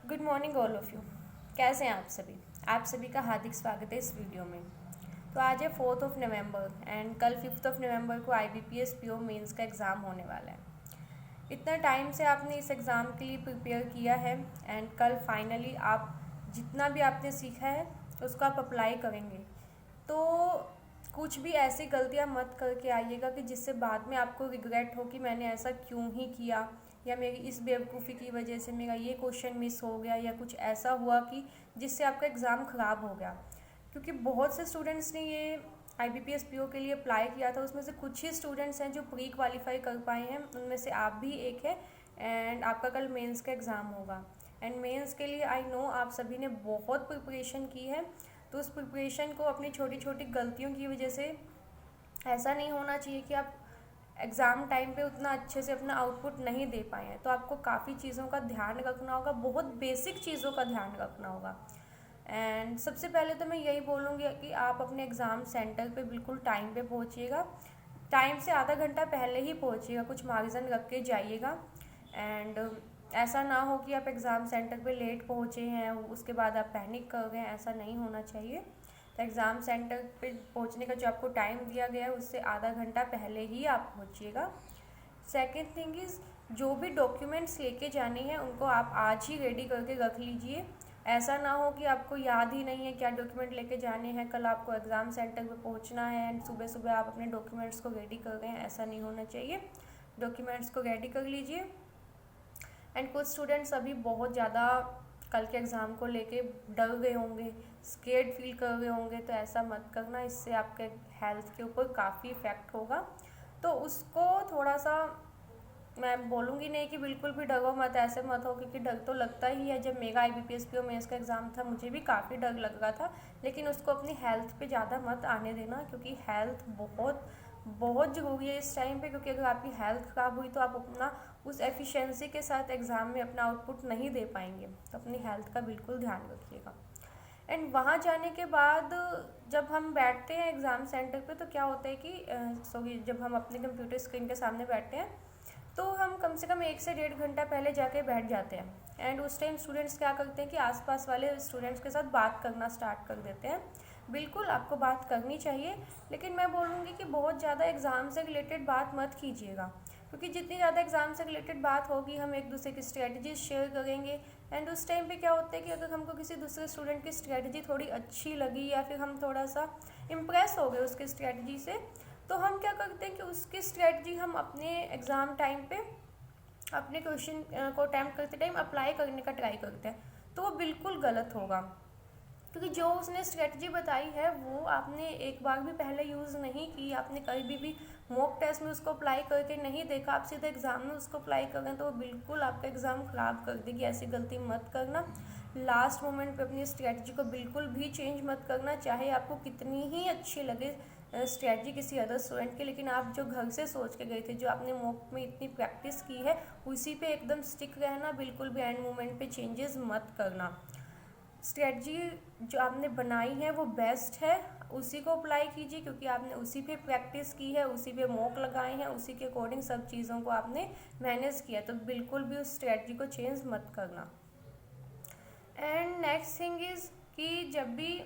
Good morning all of you. कैसे हैं आप सभी का हार्दिक स्वागत है इस वीडियो में। तो आज है 4 नवंबर एंड कल 5 नवंबर को IBPS PO मेंस का एग्ज़ाम होने वाला है। इतना टाइम से आपने इस एग्ज़ाम के लिए प्रिपेयर किया है एंड कल फाइनली आप जितना भी आपने सीखा है उसको आप अप्लाई करेंगे। तो कुछ भी ऐसी गलतियाँ मत करके आइएगा कि जिससे बाद में आपको रिग्रेट हो कि मैंने ऐसा क्यों ही किया, या मेरी इस बेवकूफ़ी की वजह से मेरा ये क्वेश्चन मिस हो गया, या कुछ ऐसा हुआ कि जिससे आपका एग्ज़ाम ख़राब हो गया। क्योंकि बहुत से स्टूडेंट्स ने ये IBPS PO के लिए अप्लाई किया था, उसमें से कुछ ही स्टूडेंट्स हैं जो प्री क्वालिफाई कर पाए हैं, उनमें से आप भी एक है। एंड आपका कल मेंस का एग्ज़ाम होगा एंड मेंस के लिए आई नो आप सभी ने बहुत प्रिपरेशन की है। तो उस प्रिपरेशन को अपनी छोटी छोटी गलतियों की वजह से ऐसा नहीं होना चाहिए कि आप एग्ज़ाम टाइम पे उतना अच्छे से अपना आउटपुट नहीं दे पाए हैं। तो आपको काफ़ी चीज़ों का ध्यान रखना होगा, बहुत बेसिक चीज़ों का ध्यान रखना होगा। एंड सबसे पहले तो मैं यही बोलूँगी कि आप अपने एग्ज़ाम सेंटर पे बिल्कुल टाइम पे पहुँचिएगा। टाइम से आधा घंटा पहले ही पहुँचिएगा, कुछ मार्जिन रख के जाइएगा। एंड ऐसा ना हो कि आप एग्ज़ाम सेंटर पे लेट पहुँचे हैं उसके बाद आप पैनिक कर गए हैं, ऐसा नहीं होना चाहिए। तो एग्ज़ाम सेंटर पे पहुँचने का जो आपको टाइम दिया गया है उससे आधा घंटा पहले ही आप पहुँचिएगा। सेकेंड थिंग इज़, जो भी डॉक्यूमेंट्स लेके जाने हैं उनको आप आज ही रेडी करके रख लीजिए। ऐसा ना हो कि आपको याद ही नहीं है क्या डॉक्यूमेंट लेके जाने हैं, कल आपको एग्ज़ाम सेंटर पे पहुंचना है एंड सुबह सुबह आप अपने डॉक्यूमेंट्स को रेडी कर रहे हैं, ऐसा नहीं होना चाहिए। डॉक्यूमेंट्स को रेडी कर लीजिए। एंड कुछ स्टूडेंट्स अभी बहुत ज़्यादा कल के एग्ज़ाम को लेके डर गए होंगे, स्केर्ड फील कर रहे होंगे, तो ऐसा मत करना, इससे आपके हेल्थ के ऊपर काफ़ी इफ़ेक्ट होगा। तो उसको थोड़ा सा, मैं बोलूँगी नहीं कि बिल्कुल भी डरो मत, ऐसे मत हो, क्योंकि डर तो लगता ही है। जब मेरा IBPS PO मेंस का एग्ज़ाम था मुझे भी काफ़ी डर लग रहा था, लेकिन उसको अपनी हेल्थ पे ज़्यादा मत आने देना, क्योंकि हेल्थ बहुत बहुत ज़रूरी है इस टाइम पे। क्योंकि अगर आपकी हेल्थ ख़राब हुई तो आप अपना उस एफिशिएंसी के साथ एग्ज़ाम में अपना आउटपुट नहीं दे पाएंगे। तो अपनी हेल्थ का बिल्कुल ध्यान रखिएगा। एंड वहाँ जाने के बाद जब हम बैठते हैं एग्ज़ाम सेंटर पे, तो क्या होता है कि सॉरी, जब हम अपने कंप्यूटर स्क्रीन के सामने बैठते हैं तो हम कम से कम 1 से 1.5 घंटा पहले जाके बैठ जाते हैं। एंड उस टाइम स्टूडेंट्स क्या करते हैं कि आसपास वाले स्टूडेंट्स के साथ बात करना स्टार्ट कर देते हैं। बिल्कुल आपको बात करनी चाहिए, लेकिन मैं बोलूँगी कि बहुत ज़्यादा एग्ज़ाम से रिलेटेड बात मत कीजिएगा, क्योंकि जितनी ज़्यादा एग्ज़ाम से रिलेटेड बात होगी हम एक दूसरे की स्ट्रेटजीज शेयर करेंगे। एंड उस टाइम पे क्या होता है कि अगर हमको किसी दूसरे स्टूडेंट की स्ट्रेटजी थोड़ी अच्छी लगी, या फिर हम थोड़ा सा इम्प्रेस हो गए उसकी स्ट्रेटजी से, तो हम क्या करते हैं कि उसकी स्ट्रेटजी हम अपने एग्ज़ाम टाइम पे अपने क्वेश्चन को अटैम्प्ट करते टाइम अप्लाई करने का ट्राई करते हैं। तो वो बिल्कुल गलत होगा, क्योंकि जो उसने स्ट्रेटजी बताई है वो आपने एक बार भी पहले यूज़ नहीं की, आपने कभी भी मॉक टेस्ट में उसको अप्लाई करके नहीं देखा, आप सीधे एग्ज़ाम में उसको अप्लाई करें तो वो बिल्कुल आपका एग्ज़ाम ख़राब कर देगी। ऐसी गलती मत करना। लास्ट मोमेंट पे अपनी स्ट्रेटजी को बिल्कुल भी चेंज मत करना, चाहे आपको कितनी ही अच्छी लगे स्ट्रेटजी किसी अदर स्टूडेंट की, लेकिन आप जो घर से सोच के गए थे, जो आपने मॉक में इतनी प्रैक्टिस की है, उसी पे एकदम स्टिक रहना, बिल्कुल भी एंड मोमेंट पे चेंजेस मत करना। स्ट्रेटजी जो आपने बनाई है वो बेस्ट है, उसी को अप्लाई कीजिए, क्योंकि आपने उसी पे प्रैक्टिस की है, उसी पे मॉक लगाए हैं, उसी के अकॉर्डिंग सब चीज़ों को आपने मैनेज किया। तो बिल्कुल भी उस स्ट्रेटजी को चेंज मत करना। एंड नेक्स्ट थिंग इज़ कि जब भी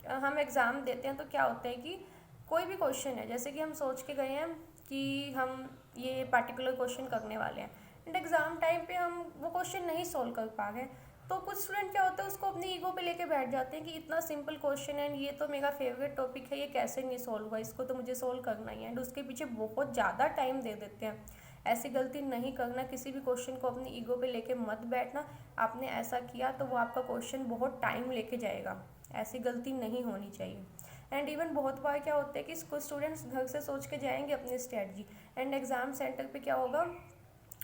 हम एग्ज़ाम देते हैं तो क्या होता है कि कोई भी क्वेश्चन है, जैसे कि हम सोच के गए हैं कि हम ये पर्टिकुलर क्वेश्चन करने वाले हैं, एंड एग्ज़ाम टाइम पे हम वो क्वेश्चन नहीं सोल्व कर पा रहे, तो कुछ स्टूडेंट क्या होता है उसको अपनी ईगो पे लेके बैठ जाते हैं कि इतना सिंपल क्वेश्चन है, ये तो मेरा फेवरेट टॉपिक है, ये कैसे नहीं सोल्व हुआ, इसको तो मुझे सोल्व करना ही है, एंड उसके पीछे बहुत ज़्यादा टाइम दे देते हैं। ऐसी गलती नहीं करना, किसी भी क्वेश्चन को अपनी ईगो पे लेके मत बैठना। आपने ऐसा किया तो वो आपका क्वेश्चन बहुत टाइम लेके जाएगा, ऐसी गलती नहीं होनी चाहिए। एंड इवन बहुत बार क्या होता है कि कुछ स्टूडेंट्स घर से सोच के जाएंगे अपनी स्ट्रेटजी, एंड एग्ज़ाम सेंटर पे क्या होगा,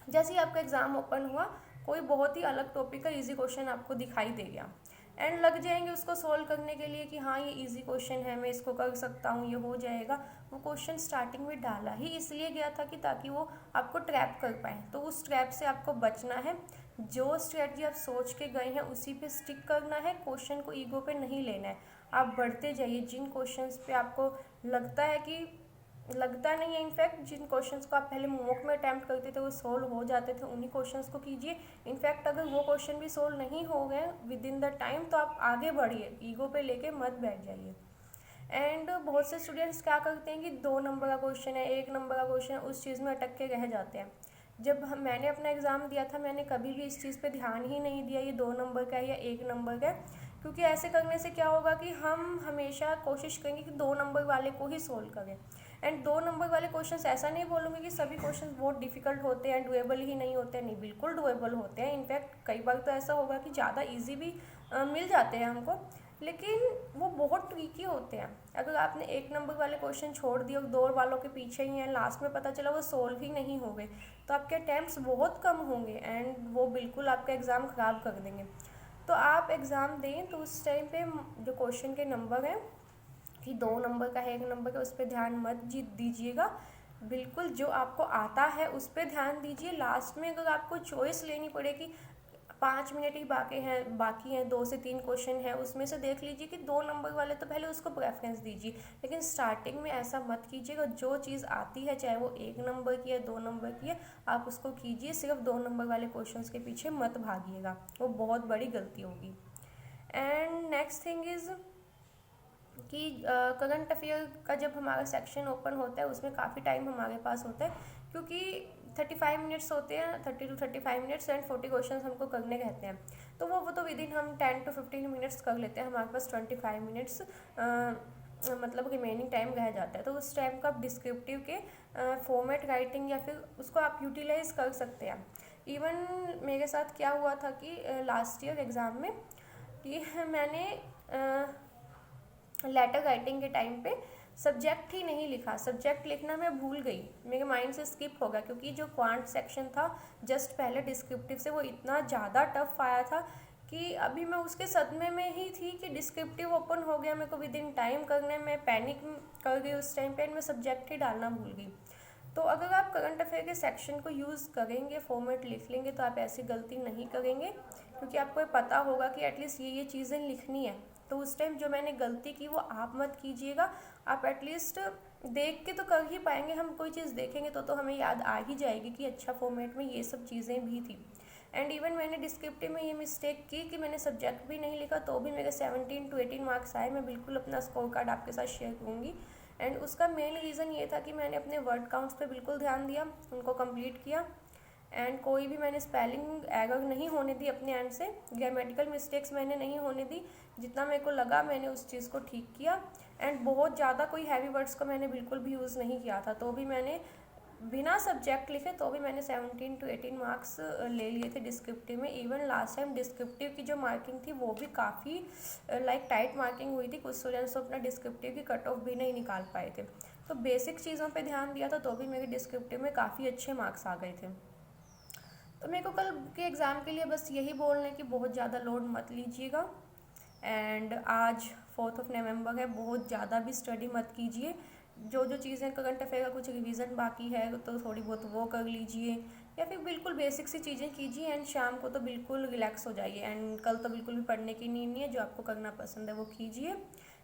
जैसे ही आपका एग्ज़ाम ओपन हुआ कोई बहुत ही अलग टॉपिक का इजी क्वेश्चन आपको दिखाई दे गया, एंड लग जाएंगे उसको सॉल्व करने के लिए कि हाँ ये इजी क्वेश्चन है, मैं इसको कर सकता हूँ, ये हो जाएगा। वो क्वेश्चन स्टार्टिंग में डाला ही इसलिए गया था कि ताकि वो आपको ट्रैप कर पाए, तो उस ट्रैप से आपको बचना है। जो स्ट्रेटजी आप सोच के गए हैं उसी पे स्टिक करना है, क्वेश्चन को ईगो पे नहीं लेना है। आप बढ़ते जाइए, जिन क्वेश्चंस पे आपको लगता है कि लगता नहीं है। इनफैक्ट जिन क्वेश्चंस को आप पहले मॉक में अटैम्प्ट करते थे वो सोल्व हो जाते थे, उन्हीं क्वेश्चंस को कीजिए। इनफैक्ट अगर वो क्वेश्चन भी सोल्व नहीं हो गए विद इन द टाइम तो आप आगे बढ़िए, ईगो पे लेके मत बैठ जाइए। एंड बहुत से स्टूडेंट्स क्या करते हैं कि 2 नंबर का क्वेश्चन है, 1 नंबर का क्वेश्चन है, उस चीज़ में अटक के रह जाते हैं। मैंने अपना एग्ज़ाम दिया था, मैंने कभी भी इस चीज़ पे ध्यान ही नहीं दिया ये 2 नंबर का है या 1 नंबर का है, क्योंकि ऐसे करने से क्या होगा कि हम हमेशा कोशिश करेंगे कि 2 नंबर वाले को ही सोल्व करें। एंड 2 नंबर वाले क्वेश्चंस, ऐसा नहीं बोलूँगी कि सभी क्वेश्चंस बहुत डिफिकल्ट होते हैं, डुएबल ही नहीं होते हैं, नहीं बिल्कुल डुएबल होते हैं। इनफैक्ट कई बार तो ऐसा होगा कि ज़्यादा ईजी भी मिल जाते हैं हमको, लेकिन वो बहुत ट्रिकी होते हैं। अगर आपने 1 नंबर वाले क्वेश्चन छोड़ दिए और 2 वालों के पीछे ही हैं, लास्ट में पता चला वो सोल्व ही नहीं हो गए, तो आपके अटैम्प्ट्स बहुत कम होंगे एंड वो बिल्कुल आपका एग्ज़ाम ख़राब कर देंगे। तो आप एग्ज़ाम दें तो उस टाइम पे जो क्वेश्चन के नंबर हैं कि 2 नंबर का है, 1 नंबर का, उस पर ध्यान मत दीजिएगा। बिल्कुल जो आपको आता है उस पर ध्यान दीजिए। लास्ट में अगर आपको चॉइस लेनी पड़ेगी, 5 मिनट ही बाकी हैं 2 से 3 क्वेश्चन है, उसमें से देख लीजिए कि 2 नंबर वाले, तो पहले उसको प्रेफरेंस दीजिए। लेकिन स्टार्टिंग में ऐसा मत कीजिएगा। जो चीज़ आती है, चाहे वो 1 नंबर की है, 2 नंबर की है, आप उसको कीजिए। सिर्फ 2 नंबर वाले क्वेश्चन के पीछे मत भागिएगा, वो बहुत बड़ी गलती होगी। एंड नेक्स्ट थिंग इज़ कि करंट अफेयर का जब हमारा सेक्शन ओपन होता है उसमें काफ़ी टाइम हमारे पास होता है, क्योंकि 35 मिनट्स होते हैं, 30 to 35 मिनट्स, एंड 40 क्वेश्चन हमको करने रहते हैं। तो वो तो विद इन हम 10 to 15 मिनट्स कर लेते हैं, हमारे पास 25 मिनट्स मतलब रिमेनिंग टाइम रह जाता है। तो उस टाइम को आप डिस्क्रिप्टिव के फॉर्मेट राइटिंग या फिर उसको आप यूटिलाइज कर सकते हैं। इवन मेरे साथ क्या हुआ था कि लास्ट ईयर एग्ज़ाम में कि मैंने लेटर राइटिंग के टाइम पे सब्जेक्ट ही नहीं लिखा। सब्जेक्ट लिखना मैं भूल गई, मेरे माइंड से स्किप हो गया, क्योंकि जो क्वांट सेक्शन था जस्ट पहले डिस्क्रिप्टिव से, वो इतना ज़्यादा टफ आया था कि अभी मैं उसके सदमे में ही थी कि डिस्क्रिप्टिव ओपन हो गया, मेरे को विद इन टाइम करने में पैनिक कर गई उस टाइम पे, एंड मैं सब्जेक्ट ही डालना भूल गई। तो अगर आप करंट अफेयर के सेक्शन को यूज़ करेंगे, फॉर्मेट लिख लेंगे, तो आप ऐसी गलती नहीं करेंगे, क्योंकि आपको ये पता होगा कि एटलीस्ट ये चीज़ें लिखनी है। तो उस टाइम जो मैंने गलती की वो आप मत कीजिएगा। आप एटलीस्ट देख के तो कर ही पाएंगे, हम कोई चीज़ देखेंगे तो हमें याद आ ही जाएगी कि अच्छा फॉर्मेट में ये सब चीज़ें भी थी। एंड इवन मैंने डिस्क्रिप्टिव में ये मिस्टेक की कि मैंने सब्जेक्ट भी नहीं लिखा, तो भी मेरे 17 to 18 मार्क्स आए। मैं बिल्कुल अपना स्कोर कार्ड आपके साथ शेयर करूँगी। एंड उसका मेन रीज़न ये था कि मैंने अपने वर्ड काउंट्स पे बिल्कुल ध्यान दिया, उनको कंप्लीट किया, एंड कोई भी मैंने स्पेलिंग एरर नहीं होने दी अपने एंड से, ग्रामेटिकल मिस्टेक्स मैंने नहीं होने दी। जितना मेरे को लगा मैंने उस चीज़ को ठीक किया। एंड बहुत ज़्यादा कोई हैवी वर्ड्स को मैंने बिल्कुल भी यूज़ नहीं किया था, तो भी मैंने बिना सब्जेक्ट लिखे तो भी मैंने 17 to 18 मार्क्स ले लिए थे डिस्क्रिप्टिव में। इवन लास्ट टाइम डिस्क्रिप्टिव की जो मार्किंग थी वो भी काफ़ी टाइट मार्किंग हुई थी, कुछ स्टूडेंट्स तो अपना डिस्क्रिप्टिव की कट ऑफ भी नहीं निकाल पाए थे। तो बेसिक चीज़ों पे ध्यान दिया था तो भी मेरे डिस्क्रिप्टिव में काफ़ी अच्छे मार्क्स आ गए थे। तो मेरे को कल के एग्ज़ाम के लिए बस यही बोलना है कि बहुत ज़्यादा लोड मत लीजिएगा। एंड आज 4 नवंबर है, बहुत ज़्यादा भी स्टडी मत कीजिए। जो चीज़ें करंट अफेयर का कुछ रिवीजन बाकी है तो थोड़ी बहुत वो कर लीजिए, या फिर बिल्कुल बेसिक सी चीज़ें कीजिए। एंड शाम को तो बिल्कुल रिलैक्स हो जाइए, एंड कल तो बिल्कुल भी पढ़ने की नीड नहीं है, जो आपको करना पसंद है वो कीजिए।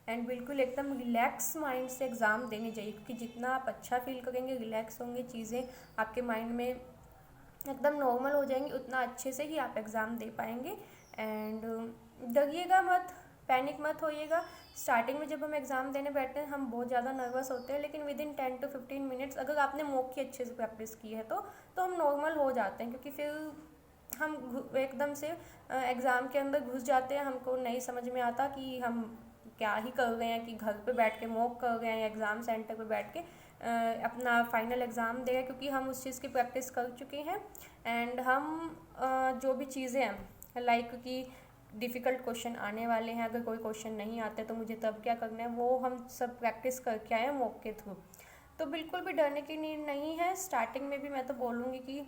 एंड बिल्कुल एकदम रिलैक्स माइंड से एग्ज़ाम देने जाइए, क्योंकि जितना आप अच्छा फील करेंगे, रिलैक्स होंगे, चीज़ें आपके माइंड में एकदम नॉर्मल हो जाएंगी, उतना अच्छे से ही आप एग्ज़ाम दे पाएंगे। एंड डरिएगा मत, पैनिक मत होइएगा। स्टार्टिंग में जब हम एग्ज़ाम देने बैठते हैं हम बहुत ज़्यादा नर्वस होते हैं, लेकिन विद इन 10 to 15 मिनट्स अगर आपने मॉक की अच्छे से प्रैक्टिस की है तो हम नॉर्मल हो जाते हैं, क्योंकि फिर हम एकदम से एग्ज़ाम के अंदर घुस जाते हैं। हमको नहीं समझ में आता कि हम क्या ही कर रहे हैं, कि घर पे बैठ के मॉक कर रहे हैं या एग्ज़ाम सेंटर पे बैठ के अपना फाइनल एग्ज़ाम दे रहे हैं, क्योंकि हम उस चीज़ की प्रैक्टिस कर चुके हैं। एंड हम जो भी चीज़ें हैं लाइक कि डिफ़िकल्ट क्वेश्चन आने वाले हैं, अगर कोई क्वेश्चन नहीं आते तो मुझे तब क्या करना है, वो हम सब प्रैक्टिस करके आए हैं मॉक के थ्रू। तो बिल्कुल भी डरने की नीड नहीं है। स्टार्टिंग में भी मैं तो बोलूँगी कि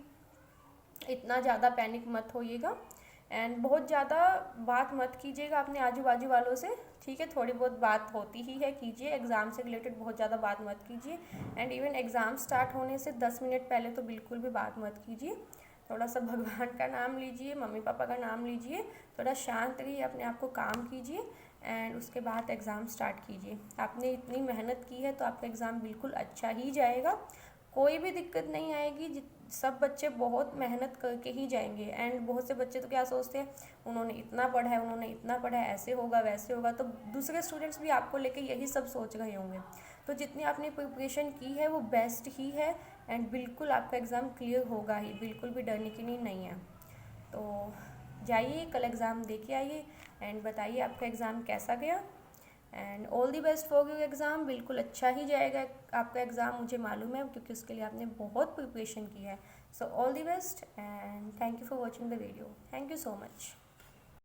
इतना ज़्यादा पैनिक मत होइएगा, एंड बहुत ज़्यादा बात मत कीजिएगा अपने आजू बाजू वालों से, ठीक है। थोड़ी बहुत बात होती ही है, कीजिए। एग्ज़ाम से रिलेटेड बहुत ज़्यादा बात मत कीजिए। एंड इवन एग्ज़ाम स्टार्ट होने से 10 मिनट पहले तो बिल्कुल भी बात मत कीजिए। थोड़ा सा भगवान का नाम लीजिए, मम्मी पापा का नाम लीजिए, थोड़ा शांत रहिए, अपने आप को काम कीजिए एंड उसके बाद एग्ज़ाम स्टार्ट कीजिए। आपने इतनी मेहनत की है तो आपका एग्ज़ाम बिल्कुल अच्छा ही जाएगा, कोई भी दिक्कत नहीं आएगी। सब बच्चे बहुत मेहनत करके ही जाएंगे एंड बहुत से बच्चे तो क्या सोचते हैं, उन्होंने इतना पढ़ा है, उन्होंने इतना पढ़ा है, ऐसे होगा वैसे होगा, तो दूसरे स्टूडेंट्स भी आपको लेके यही सब सोच रहे होंगे। तो जितनी आपने प्रिपरेशन की है वो बेस्ट ही है एंड बिल्कुल आपका एग्ज़ाम क्लियर होगा ही, बिल्कुल भी डरने की नहीं है। तो जाइए कल एग्ज़ाम दे के आइए एंड बताइए आपका एग्ज़ाम कैसा गया and all the best for your exam. बिल्कुल अच्छा ही जाएगा आपका एग्ज़ाम, मुझे मालूम है, क्योंकि उसके लिए आपने बहुत प्रिपरेशन की है। So all the best and thank you for watching the video. Thank you so much.